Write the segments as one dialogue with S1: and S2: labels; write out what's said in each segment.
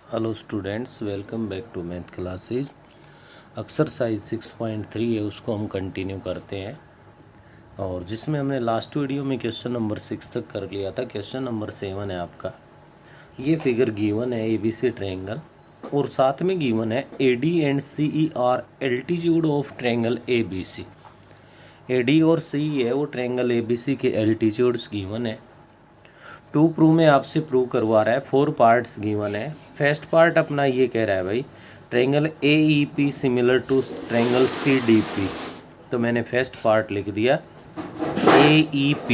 S1: Hello students, welcome back to math classes. Exercise 6.3 है, उसको हम कंटिन्यू करते हैं। और जिसमें हमने लास्ट वीडियो में क्वेश्चन नंबर 6 तक कर लिया था। क्वेश्चन नंबर 7 है आपका। ये फिगर गिवन है ABC ट्रायंगल, और साथ में गिवन है AD and CE are altitude of triangle ABC। AD और CE है वो ट्रायंगल ABC के एल्टीट्यूड्स गिवन है। टू प्रूव में आपसे प्रूव करवा रहा है। 4 पार्ट्स गिवन है। फर्स्ट पार्ट अपना ये कह रहा है भाई, triangle AEP similar to triangle CDP। तो मैंने फर्स्ट पार्ट लिख दिया AEP।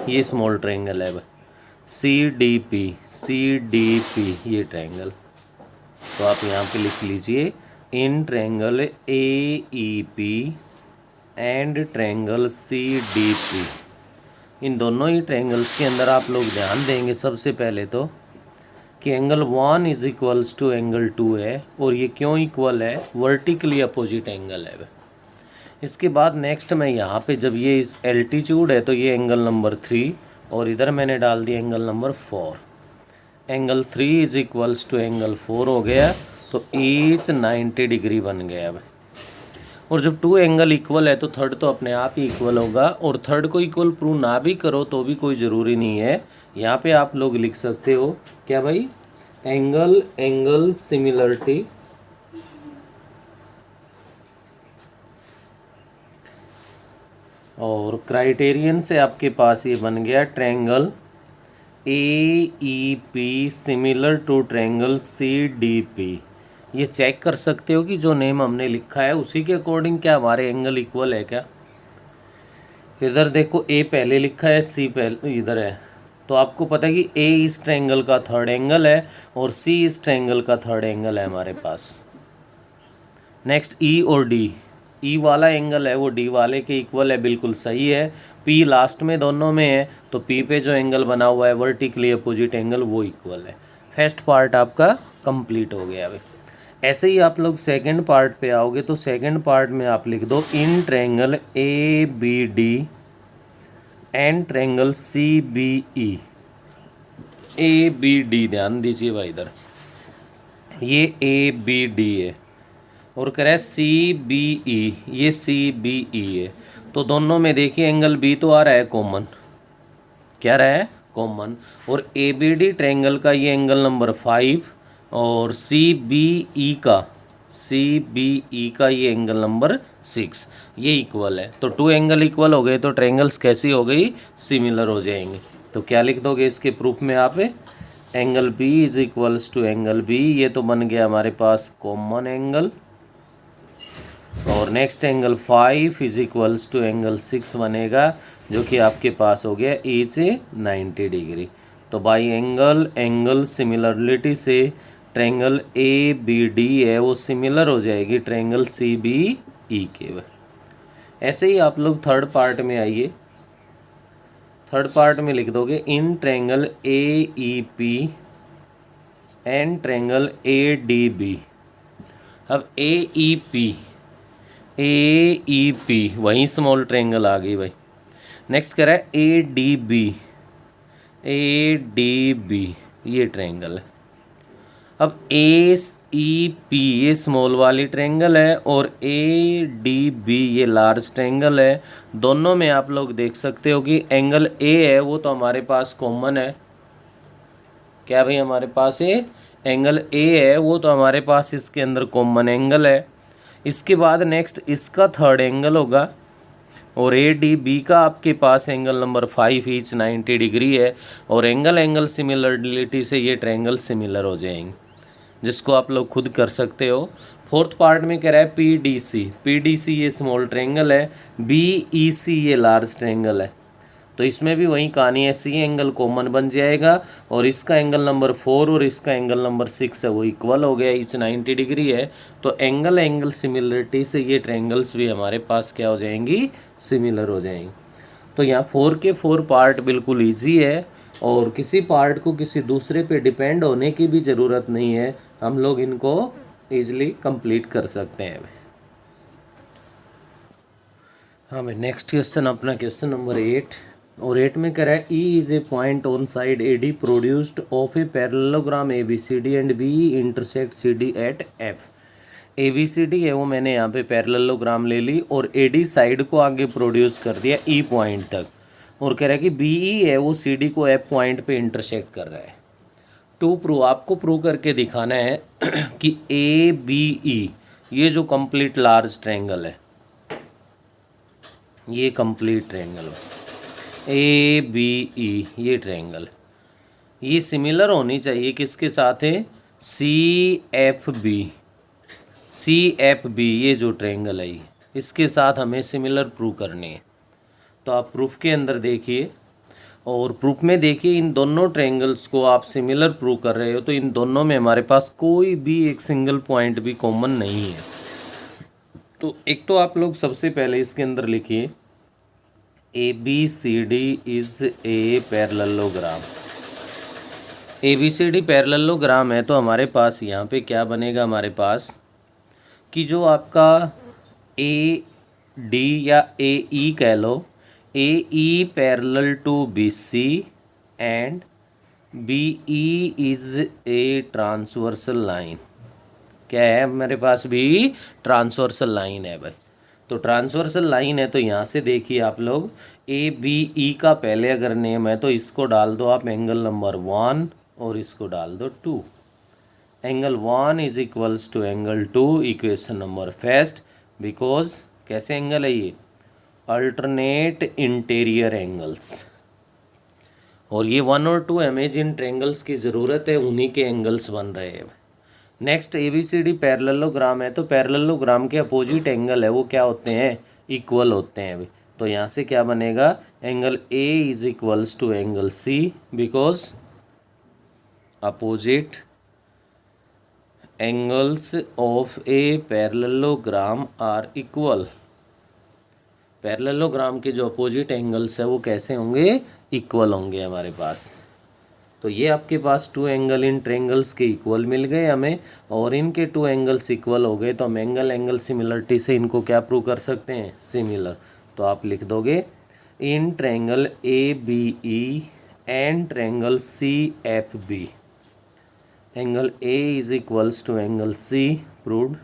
S1: ये स्मॉल ट्रायंगल है भाई। CDP ये ट्रायंगल। तो आप यहाँ पे लिख लीजिए in triangle AEP and triangle CDP। इन दोनों ही ट्रायंगल्स के अंदर आप लोग ध्यान देंगे सबसे पहले तो कि angle 1 is equals to angle 2 है। और ये क्यों इक्वल है? वर्टिकली अपोजिट एंगल है। इसके बाद नेक्स्ट में यहाँ पे जब ये इस एल्टीट्यूड है तो ये एंगल नंबर 3, और इधर मैंने डाल दिया angle number 4। Angle 3 is equals to angle 4 हो गया, तो ईच 90 डिग्री बन गया भाई। और जब 2 एंगल इक्वल है तो थर्ड तो अपने आप ही इक्वल होगा। और थर्ड को इक्वल प्रूव ना भी करो तो भी कोई ज़रूरी नहीं है। यहाँ पे आप लोग लिख सकते हो क्या भाई, एंगल सिमिलरिटी और क्राइटेरियन से आपके पास ये बन गया triangle AEP similar to triangle CDP। ये चेक कर सकते हो कि जो नेम हमने लिखा है उसी के अकॉर्डिंग क्या हमारे एंगल इक्वल है क्या। इधर देखो A पहले लिखा है, C पहले इधर है, तो आपको पता है कि A इस ट्रायंगल का थर्ड एंगल है और C इस ट्रायंगल का थर्ड एंगल है हमारे पास। नेक्स्ट E और D, E वाला एंगल है वो D वाले के इक्वल है, बिल्कुल सही है। P लास्ट में दोनों में है, तो P पे जो एंगल बना हुआ है वर्टिकली अपोजिट एंगल वो इक्वल है। फर्स्ट पार्ट आपका कंप्लीट हो गया भाई। ऐसे ही आप लोग सेकंड पार्ट पे आओगे तो सेकंड पार्ट में आप लिख दो in triangle ABD and triangle CBE। ABD ध्यान दीजिए भाई, इधर ये ABD है और कह रहा है CBE, ये CBE है। तो दोनों में देखिए एंगल B तो आ रहा है कॉमन, क्या रहा है कॉमन। और ABD ट्रायंगल का ये एंगल नंबर 5 और CBE का ये एंगल नंबर 6, ये इक्वल है। तो 2 एंगल इक्वल हो गए तो ट्रायंगल्स कैसी हो गई, सिमिलर हो जाएंगे। तो क्या लिख दोगे इसके प्रूफ में आप, angle B is equals to angle B, ये तो बन गया हमारे पास कॉमन एंगल। और next angle 5 is equals to angle 6 बनेगा, जो कि आपके पास हो गया ईच 90 डिग्री। तो बाई एंगल सिमिलरिटी से ट्रायंगल ABD है वो सिमिलर हो जाएगी ट्रायंगल CBE के। ऐसे ही आप लोग थर्ड पार्ट में आइए। थर्ड पार्ट में लिख दोगे in triangle AEP and triangle ADB। अब AEP वहीं स्मॉल ट्रायंगल आ गई भाई। नेक्स्ट कह रहा है ADB ये ट्रायंगल है। अब AEP ये स्मॉल वाली ट्रायंगल है और ADB ये लार्ज ट्रायंगल है। दोनों में आप लोग देख सकते हो कि एंगल A है वो तो हमारे पास कॉमन है। क्या भाई, हमारे पास ये एंगल A है वो तो हमारे पास इसके अंदर कॉमन एंगल है। इसके बाद नेक्स्ट इसका थर्ड एंगल होगा और ADB का आपके पास एंगल नंबर 5 ईच 90 डिग्री है। और एंगल सिमिलरिटी से ये ट्रायंगल सिमिलर हो जाएंगे, जिसको आप लोग खुद कर सकते हो। फोर्थ पार्ट में कह रहा है PDC ये स्मॉल ट्रायंगल है, BEC ये लार्ज ट्रायंगल है। तो इसमें भी वही कहानी है, C एंगल कॉमन बन जाएगा और इसका एंगल नंबर 4 और इसका एंगल नंबर 6 है वो इक्वल हो गया, ईच 90 डिग्री है। तो एंगल सिमिलरिटी से ये ट्रायंगल्स भी हमारे पास क्या हो जाएंगी, सिमिलर हो जाएंगी। तो यहाँ 4 के 4 पार्ट बिल्कुल ईजी है और किसी पार्ट को किसी दूसरे पे डिपेंड होने की भी ज़रूरत नहीं है, हम लोग इनको ईजिली कंप्लीट कर सकते हैं। हाँ भाई, नेक्स्ट क्वेश्चन अपना क्वेश्चन नंबर 8। और 8 में कह रहा है E is a point on side A D produced of a parallelogram A B C D and B intersect C D at F. A B C D है वो मैंने यहाँ पे पैरेललोग्राम ले ली और ए डी साइड को आगे produce कर दिया ई पॉइंट तक, और कह रहा है कि बी ई है वो सी डी को एफ पॉइंट पे इंटरसेक्ट कर रहा है। टू प्रूव, आपको प्रूव करके दिखाना है कि ए बी ई ये जो कंप्लीट लार्ज ट्रायंगल है, ये कंप्लीट ट्रायंगल है ए बी ई, ये ट्रायंगल ये सिमिलर होनी चाहिए किसके साथ है, C F B. C F B ये जो ट्रायंगल है इसके साथ हमें सिमिलर प्रूव करनी है। तो आप प्रूफ के अंदर देखिए और प्रूफ में देखिए इन दोनों ट्रायंगल्स को आप सिमिलर प्रूव कर रहे हो, तो इन दोनों में हमारे पास कोई भी एक सिंगल पॉइंट भी कॉमन नहीं है। तो एक तो आप लोग सबसे पहले इसके अंदर लिखिए A B C D is a parallelogram. A B C D parallelogram है तो हमारे पास यहाँ पे क्या बनेगा, हमारे पास कि जो आपका ए डी या ए ई कह लो, A E parallel to B C and B E is a transversal line. क्या है मेरे पास भी, ट्रांसवर्सल लाइन है भाई। तो ट्रांसवर्सल लाइन है तो यहाँ से देखिए आप लोग ए बी ई का पहले अगर नेम है तो इसको डाल दो आप एंगल नंबर 1 और इसको डाल दो 2। Angle 1 is equals to angle 2, equation number first, because कैसे एंगल है ये, अल्टरनेट इंटीरियर एंगल्स। और ये 1 और 2 हमें जिन ट्रायंगल्स की ज़रूरत है उन्हीं के एंगल्स बन रहे हैं। Next A B C D parallelogram है तो पैरेललोग्राम के अपोजिट एंगल है वो क्या होते हैं, इक्वल होते हैं अभी। तो यहाँ से क्या बनेगा, angle A is equals to angle C, because opposite angles of a parallelogram are equal. Parallelogram के जो अपोजिट एंगल्स है वो कैसे होंगे, इक्वल होंगे हमारे पास। तो ये आपके पास 2 एंगल इन ट्रायंगल्स के इक्वल मिल गए हमें, और इनके 2 एंगल्स इक्वल हो गए तो हम एंगल सिमिलरिटी से इनको क्या प्रूव कर सकते हैं, सिमिलर। तो आप लिख दोगे in triangle A B E and triangle C F B angle A is equals to angle C, proved.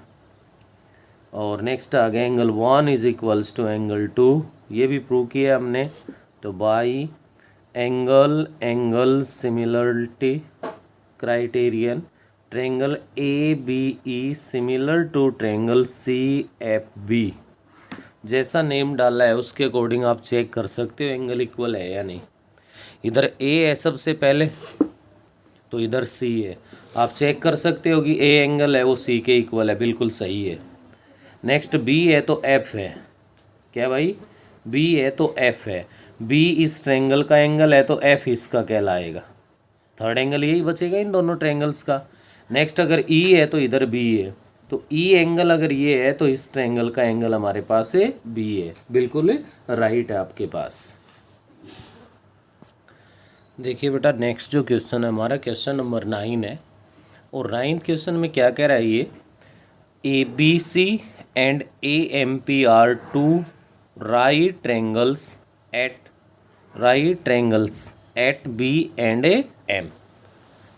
S1: और नेक्स्ट आ गया angle 1 is equals to angle 2, ये भी प्रूव किया हमने। तो by angle similarity criterion triangle A B E similar to triangle C F B, जैसा name डाला है उसके अकॉर्डिंग आप चेक कर सकते हो एंगल इक्वल है या नहीं। इधर ए है सबसे पहले तो इधर सी है, आप चेक कर सकते हो कि ए एंगल है वो सी के इक्वल है, बिल्कुल सही है। नेक्स्ट बी है तो एफ है, क्या भाई, बी है तो एफ है, बी इस ट्रायंगल का एंगल है तो एफ इसका कहलाएगा। थर्ड एंगल यही बचेगा इन दोनों ट्रायंगल्स का। नेक्स्ट अगर ई है तो इधर बी है, तो ई एंगल अगर ये है तो इस ट्रायंगल का एंगल हमारे पास है बी है, बिल्कुल राइट है आपके पास। देखिए बेटा नेक्स्ट जो क्वेश्चन है हमारा क्वेश्चन नंबर 9 है, और 9th क्वेश्चन में क्या कह रहा है ये, A B C and A M P R 2 right triangles at B and A M.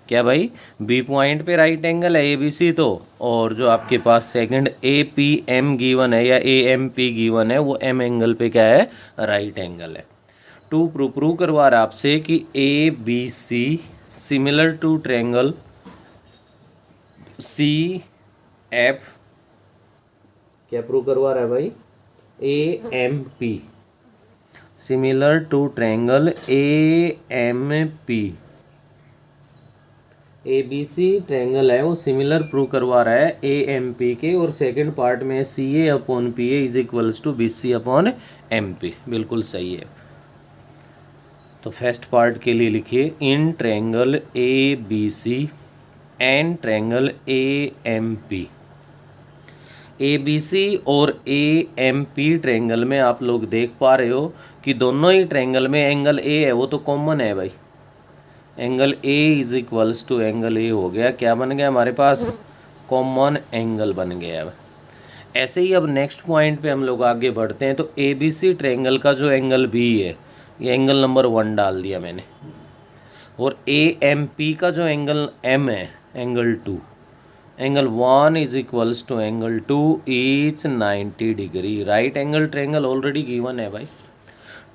S1: क्या भाई, बी पॉइंट पे राइट एंगल है ए बी सी तो, और जो आपके पास second A P M given है या ए एम पी गिवन है वो एम एंगल पे क्या है, राइट एंगल है। टू प्रूव करवा रहा है आपसे कि A B C similar to triangle C F, क्या प्रूव करवा रहा है भाई, A M P similar to triangle A M P. A B C triangle है वो सिमिलर प्रूव करवा रहा है ए एम पी के, और सेकंड पार्ट में C A upon P A is equals to B C upon M P, बिल्कुल सही है। तो फर्स्ट पार्ट के लिए लिखिए in triangle A B C and triangle A M P. A B C और ए एम पी ट्रायंगल में आप लोग देख पा रहे हो कि दोनों ही ट्रायंगल में एंगल ए है वो तो कॉमन है भाई, angle A is equals to angle A हो गया, क्या बन गया हमारे पास, कॉमन एंगल बन गया। ऐसे ही अब नेक्स्ट पॉइंट पे हम लोग आगे बढ़ते हैं। तो ए बी सी ट्रायंगल का जो एंगल बी है ये एंगल नंबर 1 डाल दिया मैंने, और ए एम पी का जो एंगल एम है angle 2, angle 1 is equals to angle 2 each 90 degree. Right angle triangle already given है भाई,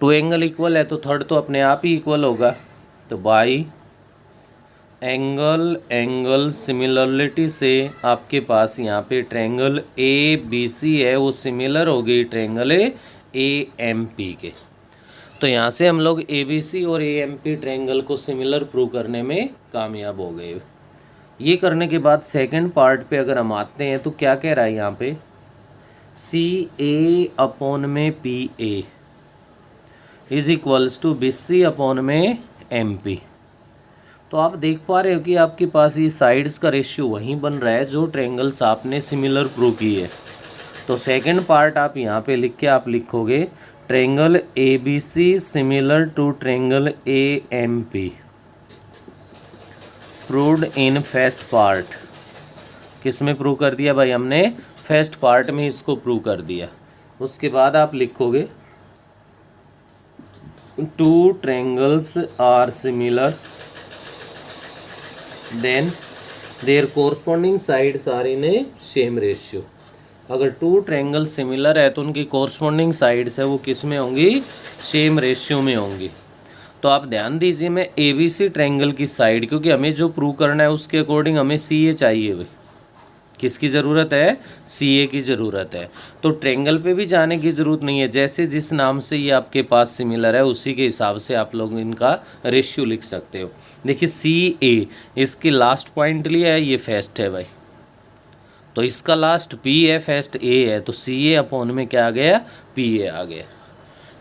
S1: 2 एंगल इक्वल है तो थर्ड तो अपने आप ही इक्वल होगा। तो बाई एंगल एंगल सिमिलरिटी से आपके पास यहाँ पे ट्रायंगल ए बी सी है वो सिमिलर हो गई ट्रायंगल ए एम पी के। तो यहाँ से हम लोग ए बी सी और ए एम पी ट्रायंगल को सिमिलर प्रूव करने में कामयाब हो गए। ये करने के बाद सेकंड पार्ट पे अगर हम आते हैं तो क्या कह रहा है यहाँ पे, सी ए अपॉन में P A is equals to B C upon में एम पी। तो आप देख पा रहे हो कि आपके पास ये साइड्स का रेशियो वहीं बन रहा है जो ट्रायंगल्स आपने सिमिलर प्रूव की है। तो सेकंड पार्ट आप यहाँ पे लिख के आप लिखोगे triangle A B C similar to triangle A M P proved in first part. किस में प्रूव कर दिया भाई हमने, फर्स्ट पार्ट में इसको प्रूव कर दिया। उसके बाद आप लिखोगे two triangles are similar then their corresponding sides are in a same ratio. अगर 2 ट्रायंगल सिमिलर है तो उनकी कोरस्पॉन्डिंग साइड्स है वो किस में होंगी, सेम रेशियो में होंगी। तो आप ध्यान दीजिए मैं ए बी सी ट्रायंगल की साइड, क्योंकि हमें जो प्रूव करना है उसके अकॉर्डिंग हमें सी ए चाहिए भाई। किसकी ज़रूरत है, सी ए की ज़रूरत है। तो ट्रायंगल पे भी जाने की ज़रूरत नहीं है, जैसे जिस नाम से ये आपके पास सिमिलर है उसी के हिसाब से आप लोग इनका रेशियो लिख सकते हो। देखिए सी ए इसकी लास्ट पॉइंट लिया है, ये फर्स्ट है भाई, तो इसका लास्ट पी है, फर्स्ट ए है, तो सी ए अपॉन में क्या आ गया, पी ए आ गया।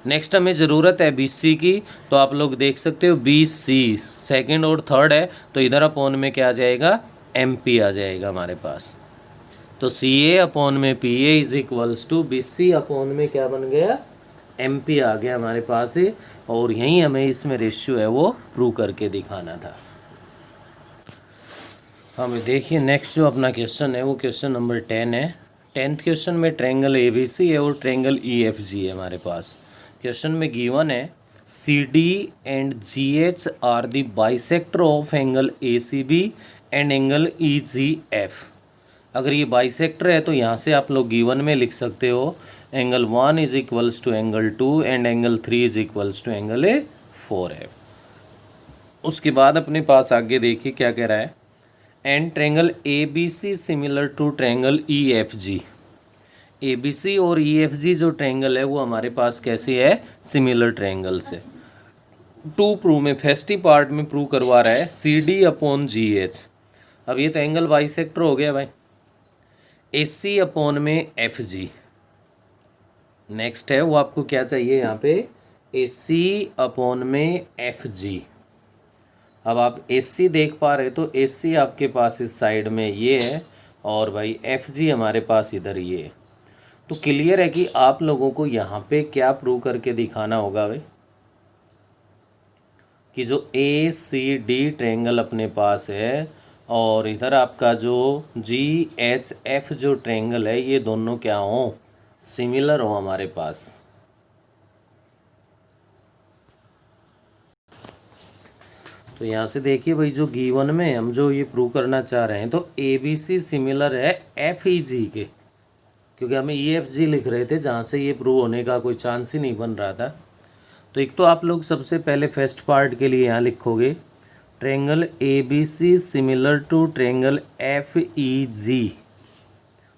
S1: नेक्स्ट हमें ज़रूरत है बी सी की, तो आप लोग देख सकते हो बी सी सेकेंड और थर्ड है, तो इधर अपॉन में क्या आ जाएगा, एम पी आ जाएगा हमारे पास। तो सी ए अपॉन में P A is equals to B C upon में क्या बन गया, एम पी आ गया हमारे पास। और यहीं हमें इसमें रेशियो है वो प्रूव करके दिखाना था। हमें देखिए नेक्स्ट जो अपना क्वेश्चन है वो क्वेश्चन नंबर 10 है। 10th क्वेश्चन में ट्रायंगल ए बी सी है और ट्रायंगल ई एफ जी है हमारे पास। क्वेश्चन में गिवन है C D and G H are the bisector of angle A C B and angle E G F. अगर ये बाइसेक्टर है तो यहाँ से आप लोग गिवन में लिख सकते हो angle 1 is equals to angle 2 and angle 3 is equals to angle 4 है। उसके बाद अपने पास आगे देखिए क्या कह रहा है, and triangle A B C similar to triangle E F G. A B C और ई एफ जी जो ट्रायंगल है वो हमारे पास कैसे है, सिमिलर ट्रायंगल से। 2 प्रूव में फर्स्ट ही पार्ट में प्रूव करवा रहा है C D upon G H. अब ये तो एंगल बाइसेक्टर हो गया भाई, ए सी अपॉन में एफ जी। नेक्स्ट है वो आपको क्या चाहिए यहाँ पे, ए सी अपॉन में एफ जी। अब आप ए सी देख पा रहे तो ए सी आपके पास इस साइड में ये है और भाई एफ जी हमारे पास इधर ये है। तो क्लियर है कि आप लोगों को यहाँ पे क्या प्रूव करके दिखाना होगा भाई, कि जो ए सी डी ट्रायंगल अपने पास है और इधर आपका जो जी एच एफ जो ट्रायंगल है ये दोनों क्या हो, सिमिलर हो हमारे पास। तो यहाँ से देखिए भाई जो गिवन में हम जो ये प्रूव करना चाह रहे हैं तो ए बी सी सिमिलर है एफ ई जी के, क्योंकि हमें ई एफ जी लिख रहे थे जहाँ से ये प्रूव होने का कोई चांस ही नहीं बन रहा था। तो एक तो आप लोग सबसे पहले फर्स्ट पार्ट के लिए यहाँ लिखोगे triangle A B C similar to triangle F E G,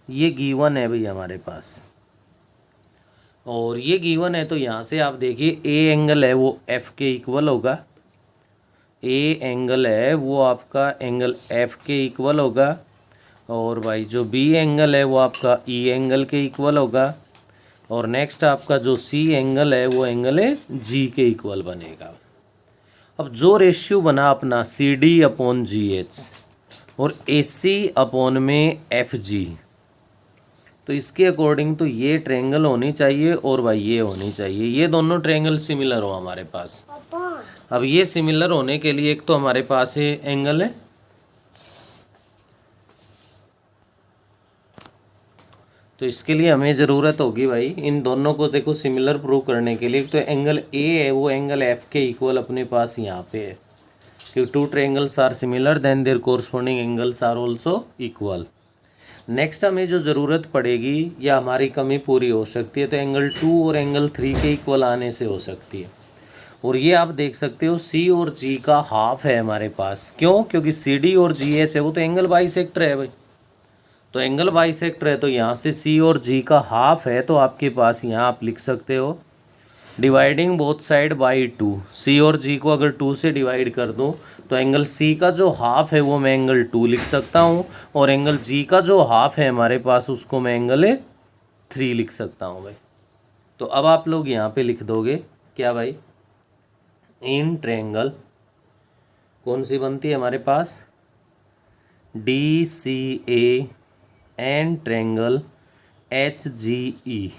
S1: ये गिवन है भाई हमारे पास। और ये गिवन है तो यहाँ से आप देखिए ए एंगल है वो एफ के इक्वल होगा, ए एंगल है वो आपका एंगल एफ के इक्वल होगा, और भाई जो बी एंगल है वो आपका ई एंगल के इक्वल होगा, और नेक्स्ट आपका जो सी एंगल है वो एंगल है जी के इक्वल बनेगा। अब जो रेशियो बना अपना C D upon G H और ए सी अपॉन में एफ जी, तो इसके अकॉर्डिंग तो ये ट्रायंगल होनी चाहिए और भाई ये होनी चाहिए, ये दोनों ट्रायंगल सिमिलर हो हमारे पास। अब ये सिमिलर होने के लिए एक तो हमारे पास ये एंगल है, तो इसके लिए हमें ज़रूरत होगी भाई इन दोनों को देखो सिमिलर प्रूव करने के लिए। तो एंगल ए है वो एंगल एफ के इक्वल अपने पास यहाँ पे है, क्योंकि two triangles are similar then their corresponding angles are also equal. Next हमें जो ज़रूरत पड़ेगी या हमारी कमी पूरी हो सकती है तो एंगल 2 और एंगल 3 के इक्वल आने से हो सकती है। और ये आप देख सकते हो सी और जी का हाफ है हमारे पास, क्यों? क्योंकि सी डी और जी एच है वो तो एंगल बाइसेक्टर है भाई। तो एंगल बाइसेक्टर है तो यहाँ से सी और जी का हाफ है, तो आपके पास यहाँ आप लिख सकते हो डिवाइडिंग बोथ साइड बाई 2। सी और जी को अगर 2 से डिवाइड कर दूँ तो एंगल सी का जो हाफ है वो मैं एंगल 2 लिख सकता हूँ, और एंगल जी का जो हाफ है हमारे पास उसको मैं एंगल 3 लिख सकता हूँ भाई। तो अब आप लोग यहाँ पे लिख दोगे क्या भाई, इन ट्रायंगल कौन सी बनती है हमारे पास, D C A and triangle H G E.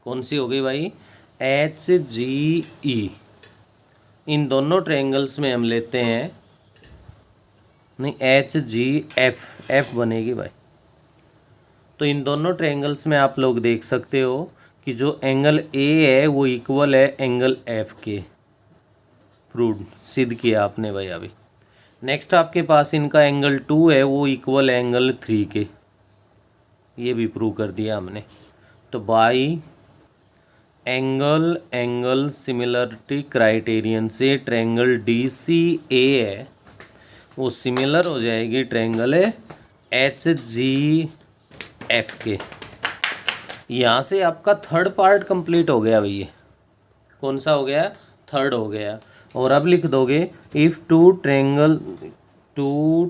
S1: कौन सी हो गई भाई, एच जी ई। इन दोनों ट्रायंगल्स में हम लेते हैं, नहीं एच जी एफ, एफ बनेगी भाई। तो इन दोनों ट्रायंगल्स में आप लोग देख सकते हो कि जो एंगल ए है वो इक्वल है एंगल एफ के। प्रूव्ड, सिद्ध किया आपने भाई अभी। नेक्स्ट आपके पास इनका एंगल 2 है वो इक्वल एंगल 3 के, ये भी प्रूव कर दिया हमने। तो बाई एंगल सिमिलरिटी क्राइटेरियन से ट्रायंगल डी सी ए है वो सिमिलर हो जाएगी ट्रायंगल एच जी एफ के। यहाँ से आपका थर्ड पार्ट कंप्लीट हो गया भैया। कौन सा हो गया, थर्ड हो गया। और अब लिख दोगे if two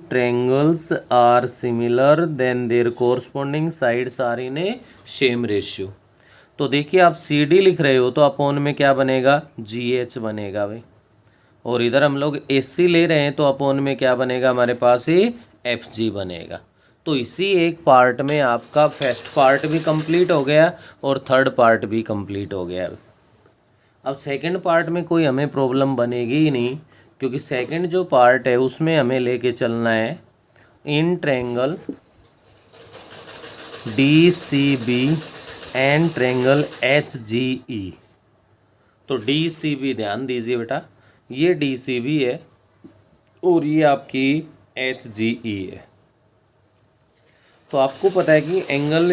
S1: triangles are similar then their corresponding sides are in a same ratio. तो देखिए आप सी डी लिख रहे हो तो अपोन में क्या बनेगा, जी एच बनेगा भाई। और इधर हम लोग एस सी ले रहे हैं तो अपोन में क्या बनेगा हमारे पास, ही एफ जी बनेगा। तो इसी एक पार्ट में आपका फर्स्ट पार्ट भी कंप्लीट हो गया और थर्ड पार्ट भी कंप्लीट हो गया। अब सेकंड पार्ट में कोई हमें प्रॉब्लम बनेगी ही नहीं, क्योंकि सेकंड जो पार्ट है उसमें हमें लेके चलना है in triangle D C B and triangle H G E. तो डी सी बी ध्यान दीजिए बेटा, ये डी सी बी है और ये आपकी एच जी ई है। तो आपको पता है कि एंगल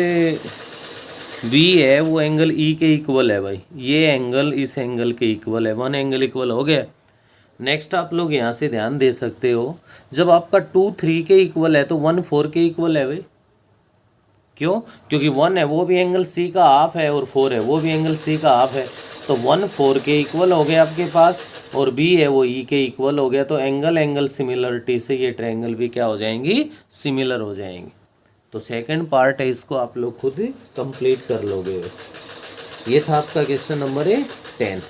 S1: बी है वो एंगल ई के इक्वल है भाई, ये एंगल इस एंगल के इक्वल है, वन एंगल इक्वल हो गया। नेक्स्ट आप लोग यहाँ से ध्यान दे सकते हो, जब आपका 2 3 के इक्वल है तो 1 4 के इक्वल है भाई। क्यों? क्योंकि 1 है वो भी एंगल सी का हाफ है और 4 है वो भी एंगल सी का हाफ है। तो 1 4 के इक्वल हो गया आपके पास, और बी है वो ई के इक्वल हो गया। तो एंगल सिमिलरिटी से ये ट्रायंगल भी क्या हो जाएंगी, सिमिलर हो जाएंगी। तो सेकंड पार्ट है, इसको आप लोग खुद कंप्लीट कर लोगे। ये था आपका क्वेश्चन नंबर 10।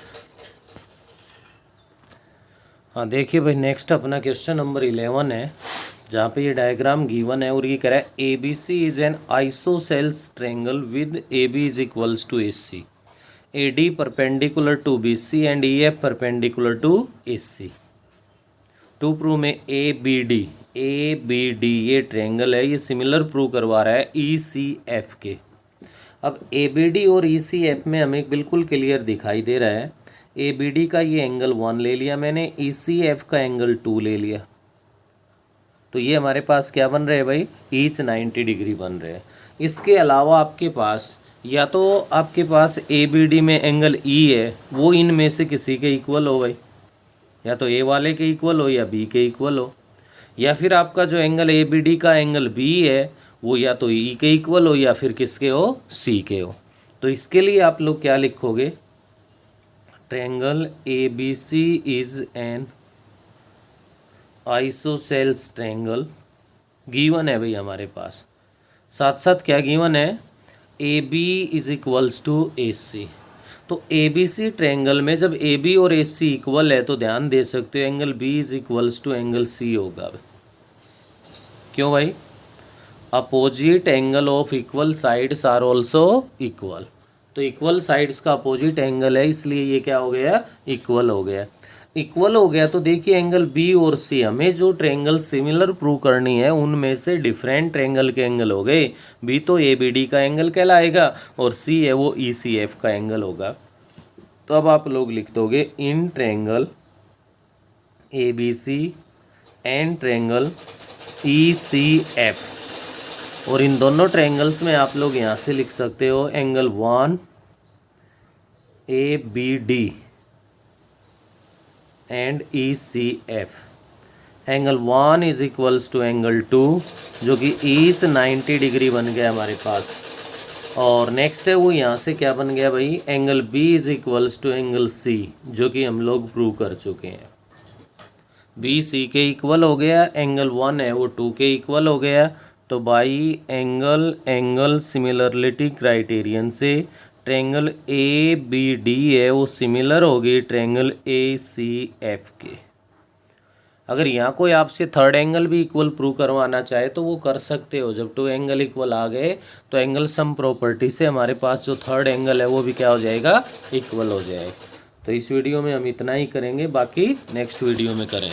S1: हाँ देखिए भाई, नेक्स्ट अपना क्वेश्चन नंबर 11 है, जहाँ पे ये डायग्राम गिवन है और ये कह रहा है A B C is an isosceles triangle with A B is equals to A C, A D perpendicular to B C and E F perpendicular to A C. To prove में A B D ये triangle है, ये similar prove करवा रहा है ई C F के। अब ए B D और ई सी एफ में हमें बिल्कुल क्लियर दिखाई दे रहा है, ए बी डी का ये एंगल 1 ले लिया मैंने, ई सी एफ का एंगल 2 ले लिया। तो ये हमारे पास क्या बन रहे हैं भाई, ईच 90 डिग्री बन रहे हैं। इसके अलावा आपके पास या तो आपके पास ए बी डी में एंगल ई है वो इनमें से किसी के इक्वल हो भाई, या तो ए वाले के इक्वल हो या बी के इक्वल हो, या फिर आपका जो एंगल ए बी डी का एंगल बी है वो या तो ई के इक्वल हो या फिर किसके हो, सी के हो। तो इसके लिए आप लोग क्या लिखोगे, triangle A B C is an isosceles triangle, given है भाई हमारे पास। साथ साथ क्या गिवन है, A B is equals to A C. तो ए बी सी ट्रायंगल में जब ए बी और ए सी इक्वल है तो ध्यान दे सकते हो angle B is equals to angle C होगा। क्यों भाई, opposite angle of equal sides are also equal. तो इक्वल साइड्स का अपोजिट एंगल है इसलिए ये क्या हो गया, इक्वल हो गया। इक्वल हो गया तो देखिए एंगल बी और सी, हमें जो ट्रायंगल सिमिलर प्रूव करनी है उनमें से डिफरेंट ट्रायंगल के एंगल हो गए। बी तो ए बी डी का एंगल कहलाएगा और सी है वो ई सी एफ का एंगल होगा। तो अब आप लोग लिख दोगे in triangle A B C and triangle E C F, और इन दोनों ट्रायंगल्स में आप लोग यहाँ से लिख सकते हो angle 1 A B D and E C F. Angle 1 is equals to angle 2 जो कि ईच 90 डिग्री बन गया हमारे पास। और नेक्स्ट है वो यहाँ से क्या बन गया भाई, angle B is equals to angle C जो कि हम लोग प्रूव कर चुके हैं। बी सी के इक्वल हो गया, एंगल 1 है वो 2 के इक्वल हो गया। तो बाई एंगल सिमिलरिटी क्राइटेरियन से ट्रायंगल ए बी डी है वो सिमिलर होगी ट्रायंगल ए सी एफ के। अगर यहाँ कोई आपसे थर्ड एंगल भी इक्वल प्रूव करवाना चाहे तो वो कर सकते हो। जब 2 एंगल इक्वल आ गए तो एंगल सम प्रॉपर्टी से हमारे पास जो थर्ड एंगल है वो भी क्या हो जाएगा, इक्वल हो जाएगा। तो इस वीडियो में हम इतना ही करेंगे, बाकी नेक्स्ट वीडियो में करें।